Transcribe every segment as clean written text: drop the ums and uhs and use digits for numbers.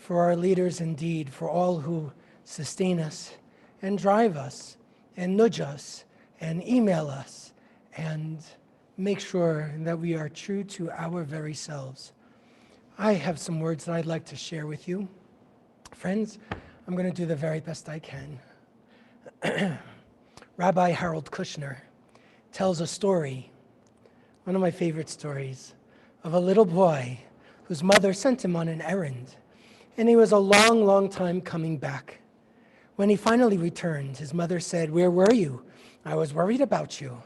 for our leaders indeed, for all who sustain us and drive us and nudge us and email us and make sure that we are true to our very selves. I have some words that I'd like to share with you. Friends, I'm going to do the very best I can. Rabbi Harold Kushner tells a story, one of my favorite stories, of a little boy whose mother sent him on an errand. And he was a long, long time coming back. When he finally returned, his mother said, "Where were you? I was worried about you."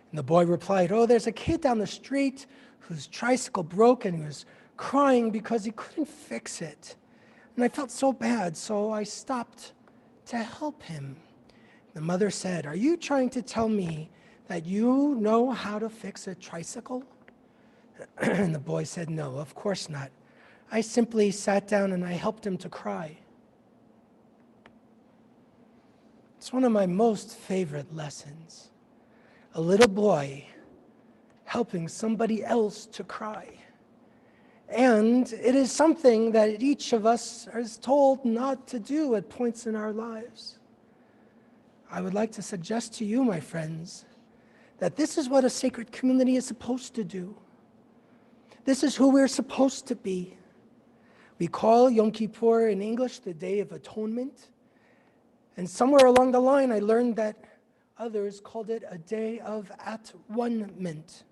And the boy replied, "Oh, there's a kid down the street whose tricycle broke and he was crying because he couldn't fix it. And I felt so bad, so I stopped to help him." The mother said, "Are you trying to tell me that you know how to fix a tricycle?" And the boy said, "No, of course not. I simply sat down and I helped him to cry." It's one of my most favorite lessons. A little boy helping somebody else to cry. And it is something that each of us is told not to do at points in our lives. I would like to suggest to you, my friends, that this is what a sacred community is supposed to do. This is who we're supposed to be. We call Yom Kippur in English the Day of Atonement. And somewhere along the line, I learned that others called it a day of at-one-ment.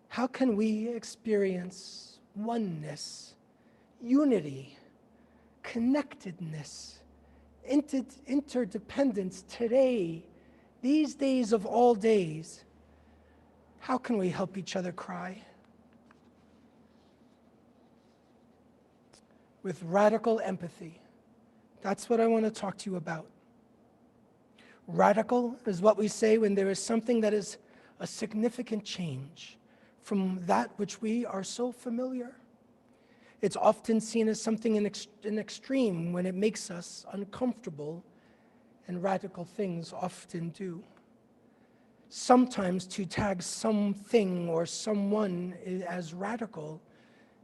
How can we experience oneness, unity, connectedness, interdependence today, these days of all days? How can we help each other cry? With radical empathy. That's what I want to talk to you about. Radical is what we say when there is something that is a significant change from that which we are so familiar. It's often seen as something in extreme when it makes us uncomfortable, and radical things often do. Sometimes to tag something or someone as radical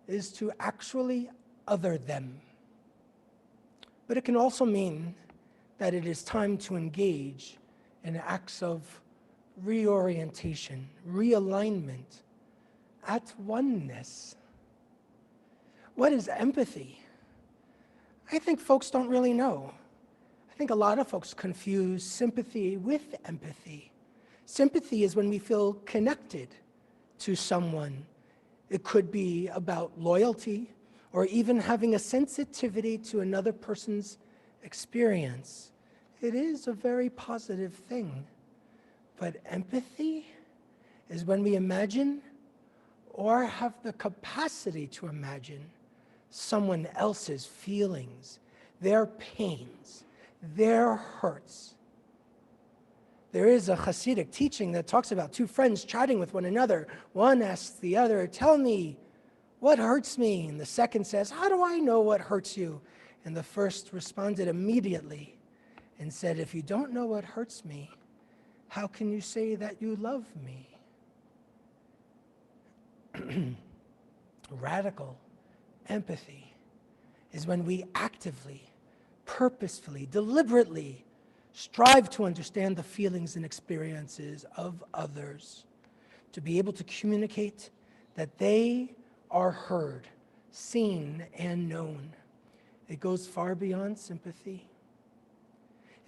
is to actually other them. But it can also mean that it is time to engage in acts of reorientation, realignment, at oneness. What is empathy? I think folks don't really know. I think a lot of folks confuse sympathy with empathy. Sympathy is when we feel connected to someone. It could be about loyalty or even having a sensitivity to another person's experience. It is a very positive thing. But empathy is when we imagine or have the capacity to imagine someone else's feelings, their pains, their hurts. There is a Hasidic teaching that talks about two friends chatting with one another. One asks the other, "Tell me, what hurts me?" And the second says, "How do I know what hurts you?" And the first responded immediately and said, "If you don't know what hurts me, how can you say that you love me?" Radical empathy is when we actively, purposefully, deliberately strive to understand the feelings and experiences of others, to be able to communicate that they are heard, seen, and known. It goes far beyond sympathy.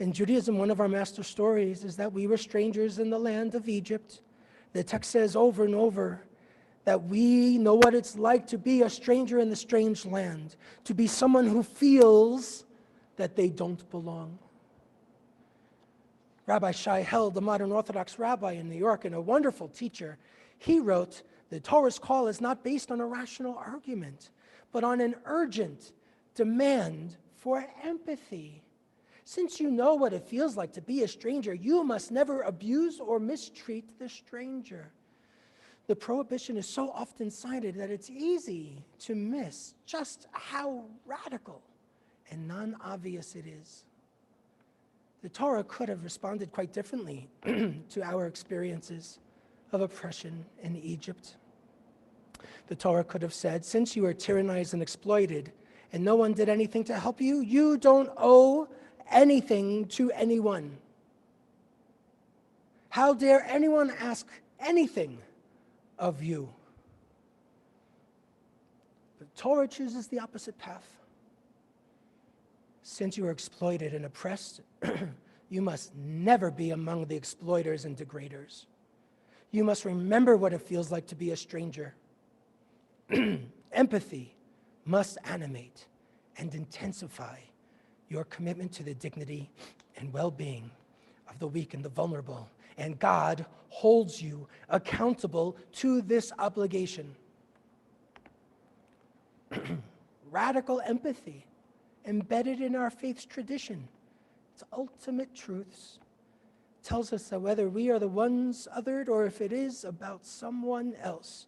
In Judaism, one of our master stories is that we were strangers in the land of Egypt. The text says over and over that we know what it's like to be a stranger in the strange land, to be someone who feels that they don't belong. Rabbi Shai Held, a modern Orthodox rabbi in New York and a wonderful teacher, he wrote, "The Torah's call is not based on a rational argument, but on an urgent demand for empathy. Since you know what it feels like to be a stranger, you must never abuse or mistreat the stranger." The prohibition is so often cited that it's easy to miss just how radical and non-obvious it is. The Torah could have responded quite differently to our experiences of oppression in Egypt. The Torah could have said, "Since you are tyrannized and exploited, and no one did anything to help you, you don't owe anything to anyone. How dare anyone ask anything of you? The Torah chooses the opposite path. Since you are exploited and oppressed, you must never be among the exploiters and degraders. You must remember what it feels like to be a stranger. Empathy must animate and intensify your commitment to the dignity and well-being of the weak and the vulnerable. And God holds you accountable to this obligation. Radical empathy embedded in our faith's tradition, its ultimate truths, tells us that whether we are the ones othered or if it is about someone else,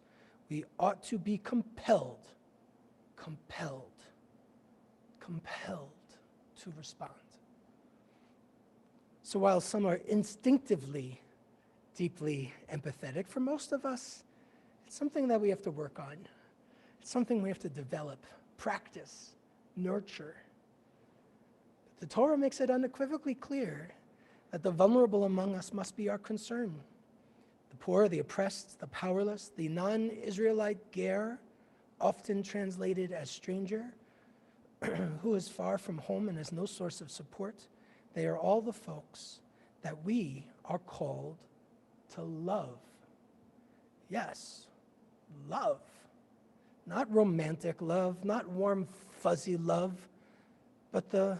we ought to be compelled to respond. So while some are instinctively deeply empathetic, for most of us, it's something that we have to work on. It's something we have to develop, practice, nurture. The Torah makes it unequivocally clear that the vulnerable among us must be our concern. The poor, the oppressed, the powerless, the non-Israelite ger, often translated as stranger, who is far from home and has no source of support, they are all the folks that we are called to love. Yes, love. Not romantic love, not warm, fuzzy love, but the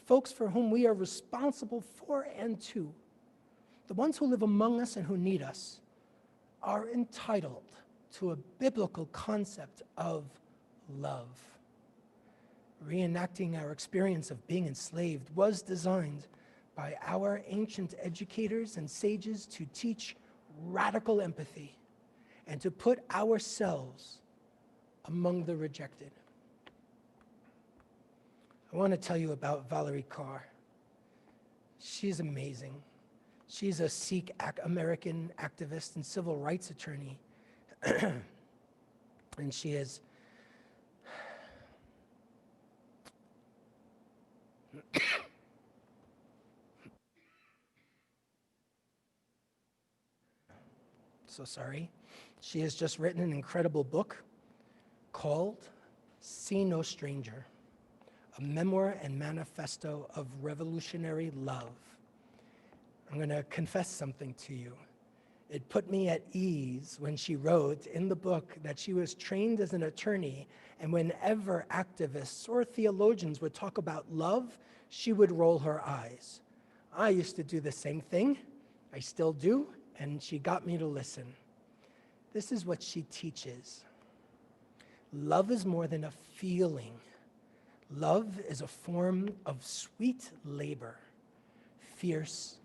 folks for whom we are responsible for and to. The ones who live among us and who need us are entitled to a biblical concept of love. Reenacting our experience of being enslaved was designed by our ancient educators and sages to teach radical empathy and to put ourselves among the rejected. I want to tell you about Valerie Carr. She's amazing. She's a Sikh American activist and civil rights attorney. And she is so sorry. She has just written an incredible book called See No Stranger, a memoir and manifesto of revolutionary love. I'm going to confess something to you. It put me at ease when she wrote in the book that she was trained as an attorney, and whenever activists or theologians would talk about love, she would roll her eyes. I used to do the same thing. I still do, and she got me to listen. This is what she teaches. Love is more than a feeling. Love is a form of sweet labor, fierce,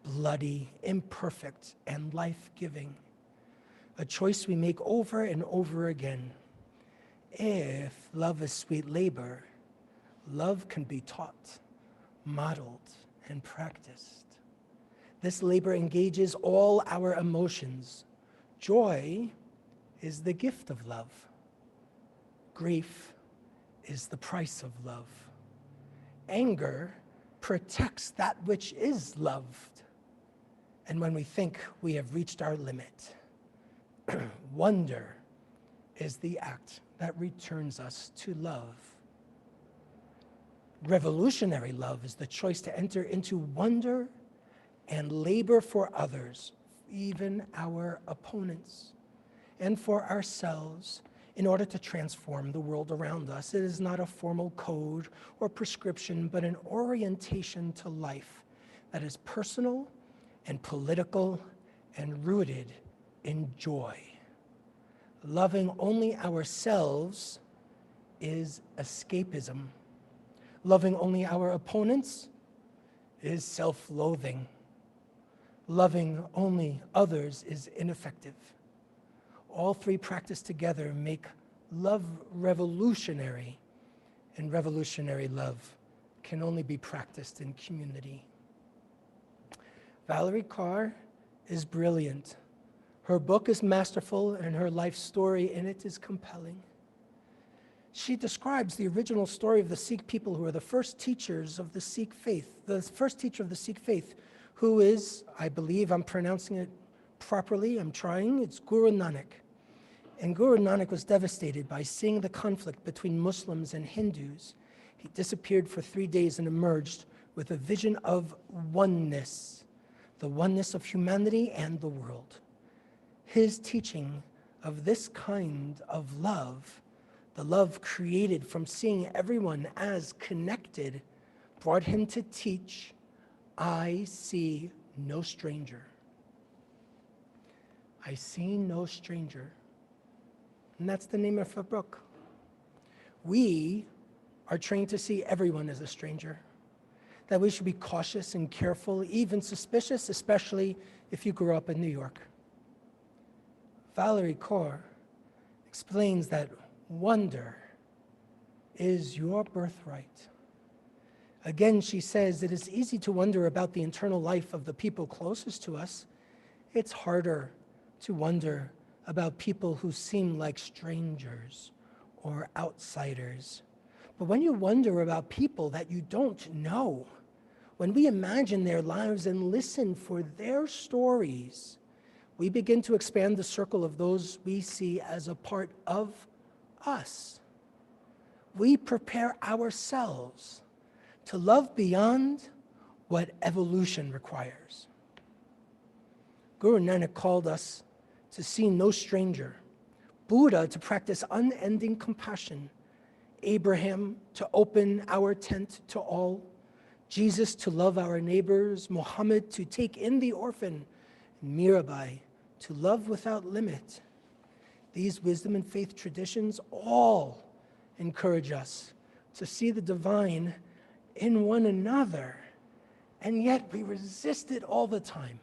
bloody, imperfect, and life-giving. A choice we make over and over again. If love is sweet labor, love can be taught, modeled, and practiced. This labor engages all our emotions. Joy is the gift of love. Grief is the price of love. Anger protects that which is loved. And when we think we have reached our limit, wonder is the act that returns us to love. Revolutionary love is the choice to enter into wonder and labor for others, even our opponents, and for ourselves, in order to transform the world around us. It is not a formal code or prescription, but an orientation to life that is personal and political and rooted in joy. Loving only ourselves is escapism. Loving only our opponents is self-loathing. Loving only others is ineffective. All three practiced together make love revolutionary, and revolutionary love can only be practiced in community. Valerie Carr is brilliant. Her book is masterful, and her life story in it is compelling. She describes the original story of the Sikh people who are the first teachers of the Sikh faith, the first teacher of the Sikh faith, who is, I believe I'm pronouncing it properly, I'm trying, it's Guru Nanak. And Guru Nanak was devastated by seeing the conflict between Muslims and Hindus. He disappeared for 3 days and emerged with a vision of oneness, the oneness of humanity and the world. His teaching of this kind of love, the love created from seeing everyone as connected, brought him to teach, I see no stranger. I see no stranger. And that's the name of the book. We are trained to see everyone as a stranger, that we should be cautious and careful, even suspicious, especially if you grew up in New York. Valerie Kaur explains that wonder is your birthright. Again, she says it is easy to wonder about the internal life of the people closest to us. It's harder to wonder about people who seem like strangers or outsiders. But when you wonder about people that you don't know, when we imagine their lives and listen for their stories, we begin to expand the circle of those we see as a part of us. We prepare ourselves to love beyond what evolution requires. Guru Nanak called us to see no stranger, Buddha to practice unending compassion, Abraham to open our tent to all, Jesus to love our neighbors, Muhammad to take in the orphan, and Mirabai to love without limit. These wisdom and faith traditions all encourage us to see the divine in one another, and yet we resist it all the time.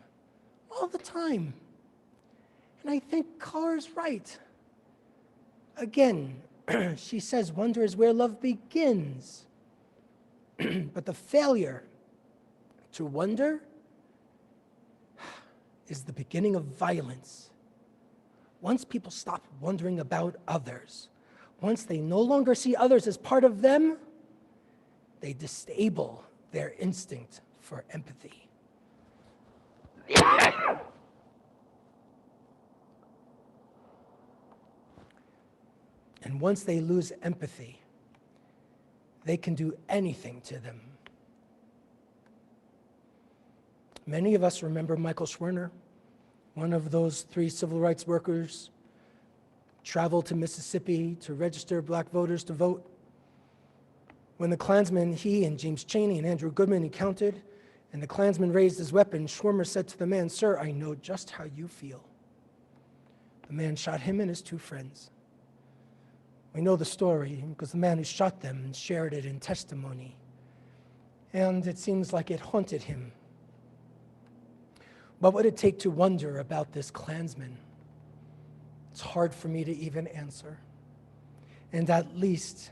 All the time. And I think Kaur's right. Again, she says wonder is where love begins. But the failure to wonder is the beginning of violence. Once people stop wondering about others, once they no longer see others as part of them, they disable their instinct for empathy. And once they lose empathy, they can do anything to them. Many of us remember Michael Schwerner, one of those 3 civil rights workers, traveled to Mississippi to register black voters to vote. When the Klansmen, he and James Chaney and Andrew Goodman encountered, and the Klansman raised his weapon, Schwerner said to the man, "Sir, I know just how you feel." The man shot him and his 2 friends. We know the story because the man who shot them shared it in testimony. And it seems like it haunted him. What would it take to wonder about this Klansman? It's hard for me to even answer. And at least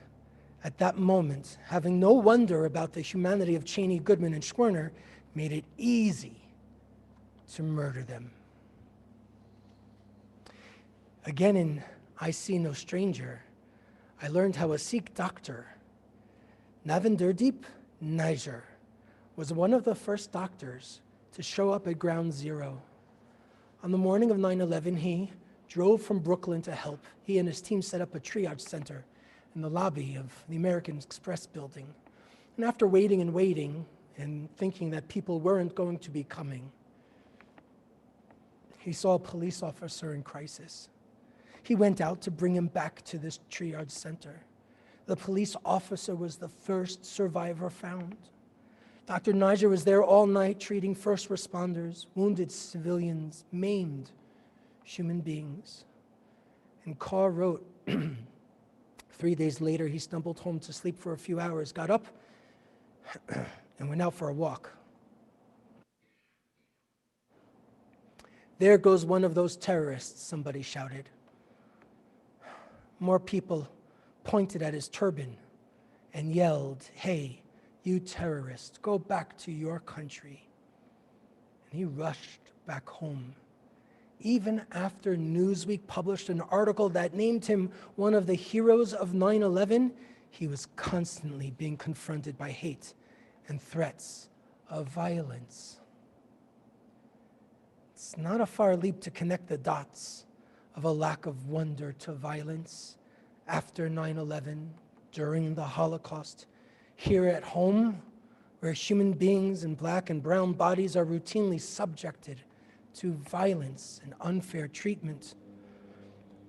at that moment, having no wonder about the humanity of Chaney, Goodman, and Schwerner made it easy to murder them. Again, in I See No Stranger, I learned how a Sikh doctor, Navinderdeep Niger, was one of the first doctors to show up at Ground Zero. On the morning of 9/11, he drove from Brooklyn to help. He and his team set up a triage center in the lobby of the American Express building. And after waiting and thinking that people weren't going to be coming, he saw a police officer in crisis. He went out to bring him back to this triage center. The police officer was the first survivor found. Dr. Niger was there all night treating first responders, wounded civilians, maimed human beings. And Kaur wrote, 3 days later, he stumbled home to sleep for a few hours, got up, and went out for a walk. "There goes one of those terrorists," somebody shouted. More people pointed at his turban and yelled, "Hey, you terrorist, go back to your country." And he rushed back home, Even after Newsweek published an article that named him one of the heroes of 9/11, he was constantly being confronted by hate and threats of violence. It's not a far leap to connect the dots of a lack of wonder to violence after 9/11, during the Holocaust, here at home, where human beings in black and brown bodies are routinely subjected to violence and unfair treatment.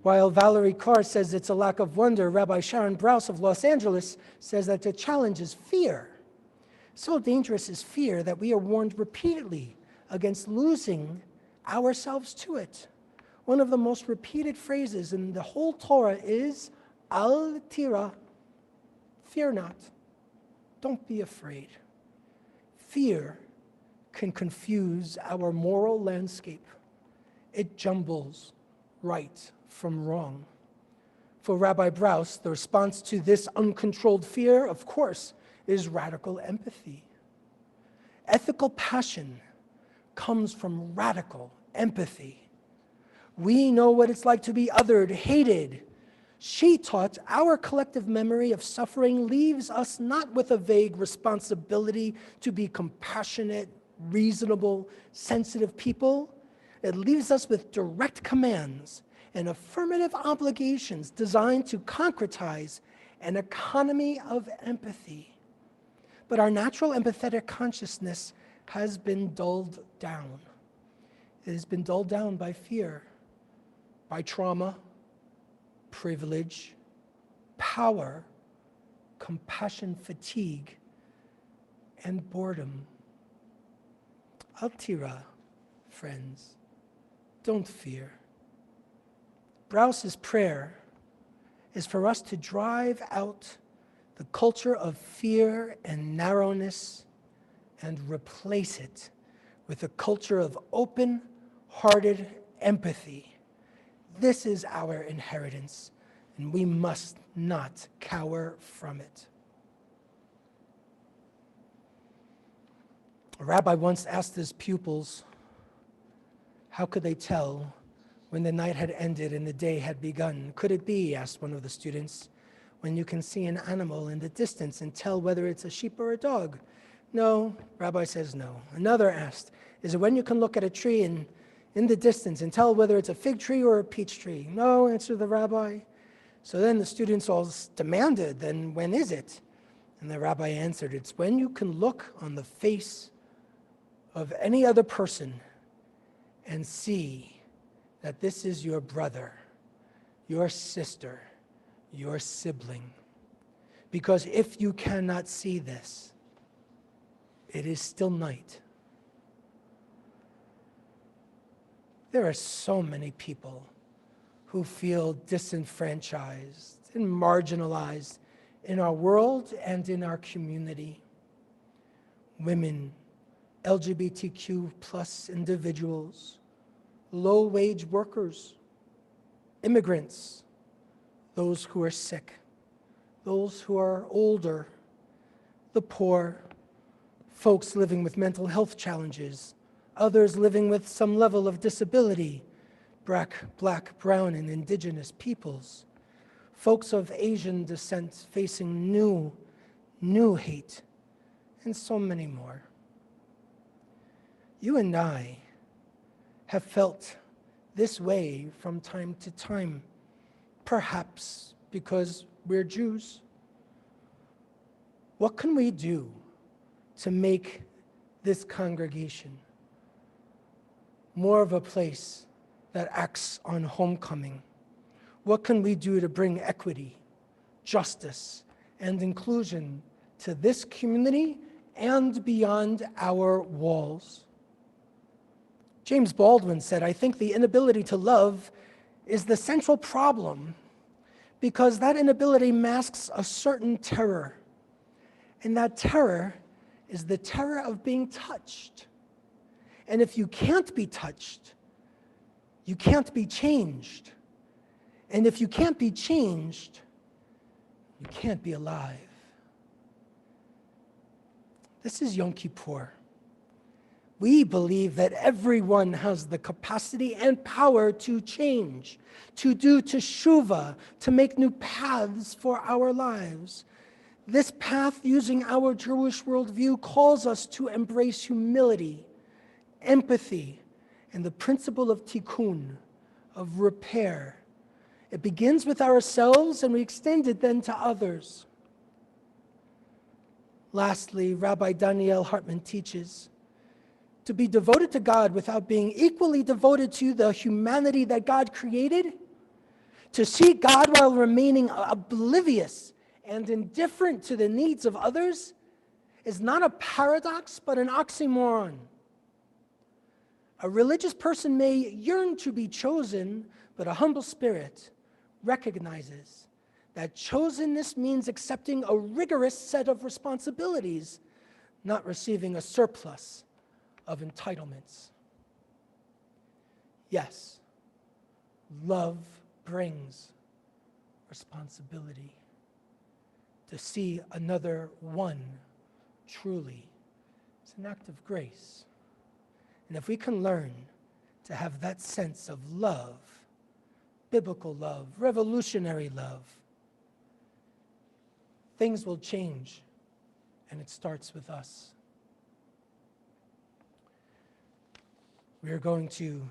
While Valerie Carr says it's a lack of wonder, Rabbi Sharon Brous of Los Angeles says that the challenge is fear. So dangerous is fear that we are warned repeatedly against losing ourselves to it. One of the most repeated phrases in the whole Torah is, Al tira, fear not, don't be afraid. Fear can confuse our moral landscape. It jumbles right from wrong. For Rabbi Brous, the response to this uncontrolled fear, of course, is radical empathy. Ethical passion comes from radical empathy. We know what it's like to be othered, hated. She taught our collective memory of suffering leaves us not with a vague responsibility to be compassionate, reasonable, sensitive people. It leaves us with direct commands and affirmative obligations designed to concretize an economy of empathy. But our natural empathetic consciousness has been dulled down. It has been dulled down by fear, by trauma, privilege, power, compassion fatigue, and boredom. Al tira, friends, don't fear. Brous's prayer is for us to drive out the culture of fear and narrowness and replace it with a culture of open-hearted empathy. This is our inheritance, and we must not cower from it. A rabbi once asked his pupils, how could they tell when the night had ended and the day had begun? Could it be, asked one of the students, when you can see an animal in the distance and tell whether it's a sheep or a dog? No, rabbi says no. Another asked, is it when you can look at a tree and in the distance and tell whether it's a fig tree or a peach tree? No, answered the rabbi. So then the students all demanded, then when is it? And the rabbi answered, it's when you can look on the face of any other person and see that this is your brother, your sister, your sibling. Because if you cannot see this, it is still night. There are so many people who feel disenfranchised and marginalized in our world and in our community. Women, LGBTQ plus individuals, low-wage workers, immigrants, those who are sick, those who are older, the poor, folks living with mental health challenges, others living with some level of disability, black, brown, and indigenous peoples, folks of Asian descent facing new hate, and so many more. You and I have felt this way from time to time, perhaps because we're Jews. What can we do to make this congregation more of a place that acts on homecoming? What can we do to bring equity, justice, and inclusion to this community and beyond our walls? James Baldwin said, I think the inability to love is the central problem because that inability masks a certain terror. And that terror is the terror of being touched. And if you can't be touched, you can't be changed. And if you can't be changed, you can't be alive. This is Yom Kippur. We believe that everyone has the capacity and power to change, to do teshuvah, to make new paths for our lives. This path, using our Jewish worldview, calls us to embrace humility, empathy, and the principle of tikkun, of repair. It begins with ourselves and we extend it then to others. Lastly, Rabbi Daniel Hartman teaches, to be devoted to God without being equally devoted to the humanity that God created, to see God while remaining oblivious and indifferent to the needs of others, is not a paradox but an oxymoron. A religious person may yearn to be chosen, but a humble spirit recognizes that chosenness means accepting a rigorous set of responsibilities, not receiving a surplus of entitlements. Yes, love brings responsibility. To see another one truly is an act of grace. And if we can learn to have that sense of love, biblical love, revolutionary love, things will change, and it starts with us. We are going to